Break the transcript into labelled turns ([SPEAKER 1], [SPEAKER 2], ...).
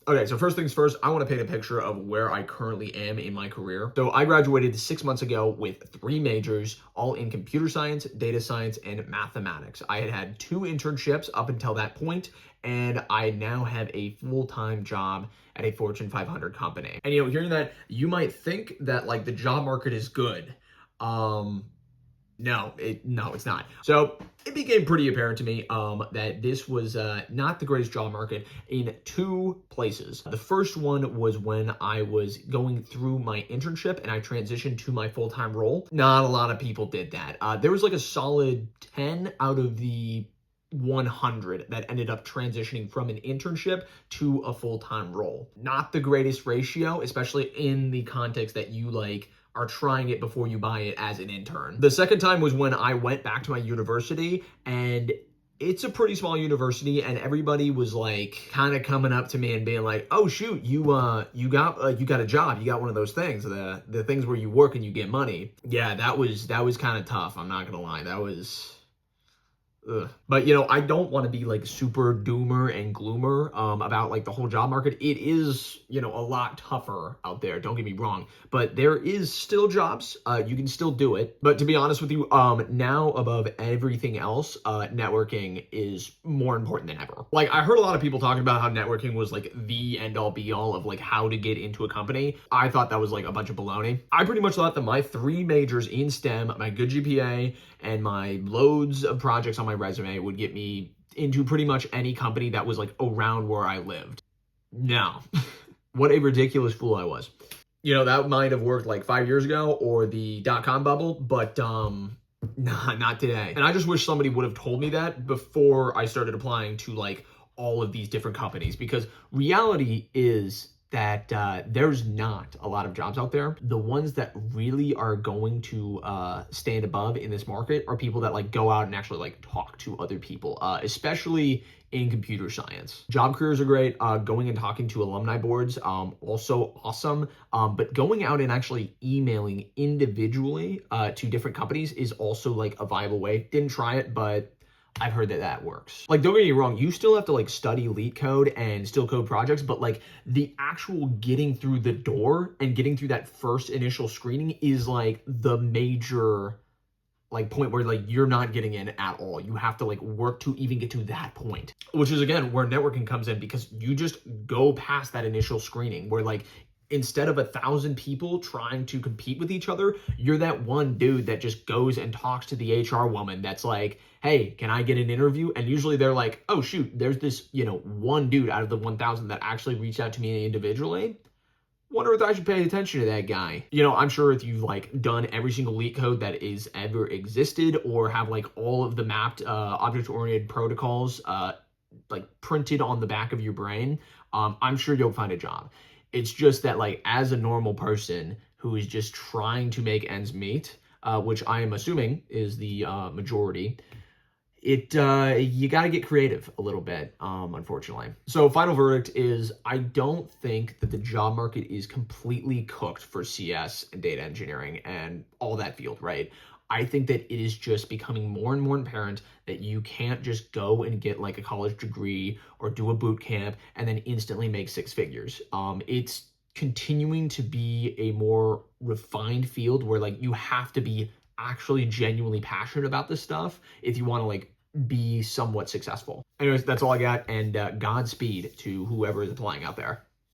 [SPEAKER 1] Okay, so first things first, I want to paint a picture of where I currently am in my career. So I graduated 6 months ago with 3 majors, all in computer science, data science, and mathematics. I had had 2 internships up until that point, and I now have a full-time job at a Fortune 500 company. And hearing that, you might think that like the job market is good. No, it's not. So it became pretty apparent to me that this was not the greatest job market in 2 places. The first one was when I was going through my internship and I transitioned to my full-time role. Not a lot of people did that. There was like a solid 10 out of the 100 that ended up transitioning from an internship to a full-time role. Not the greatest ratio, especially in the context that you like are trying it before you buy it as an intern. The second time was when I went back to my university, and it's a pretty small university, and everybody was like kind of coming up to me and being like, "Oh shoot, you got a job, you got one of those things, the things where you work and you get money." Yeah, that was kind of tough. I'm not gonna lie, that was. Ugh. But I don't want to be like super doomer and gloomer about like the whole job market. It is, a lot tougher out there. Don't get me wrong, but there is still jobs. You can still do it. But to be honest with you, now above everything else, networking is more important than ever. Like I heard a lot of people talking about how networking was like the end all be all of like how to get into a company. I thought that was like a bunch of baloney. I pretty much thought that my 3 majors in STEM, my good GPA, and my loads of projects on my resume would get me into pretty much any company that was like around where I lived. No. What a ridiculous fool I was. That might have worked like 5 years ago or the dot-com bubble, but nah, not today. And I just wish somebody would have told me that before I started applying to like all of these different companies, because reality is that there's not a lot of jobs out there. The ones that really are going to stand above in this market are people that like go out and actually like talk to other people, especially in computer science. Job careers are great. Going and talking to alumni boards, also awesome. But going out and actually emailing individually to different companies is also like a viable way. Didn't try it, but I've heard that works. Like, don't get me wrong, you still have to like study LEET code and still code projects, but like the actual getting through the door and getting through that first initial screening is like the major like point where like you're not getting in at all. You have to like work to even get to that point, which is again where networking comes in, because you just go past that initial screening where like instead of 1,000 people trying to compete with each other, you're that one dude that just goes and talks to the HR woman that's like, "Hey, can I get an interview?" And usually they're like, "Oh shoot, there's this, one dude out of the 1,000 that actually reached out to me individually. Wonder if I should pay attention to that guy." I'm sure if you've like done every single LEET code that is ever existed, or have like all of the mapped object-oriented protocols like printed on the back of your brain, I'm sure you'll find a job. It's just that like as a normal person who is just trying to make ends meet, which I am assuming is the majority, you got to get creative a little bit, unfortunately. So final verdict is I don't think that the job market is completely cooked for CS and data engineering and all that field, right? I think that it is just becoming more and more apparent that you can't just go and get like a college degree or do a boot camp and then instantly make 6 figures. It's continuing to be a more refined field where like you have to be actually genuinely passionate about this stuff if you want to like be somewhat successful. Anyways, that's all I got, and Godspeed to whoever is applying out there.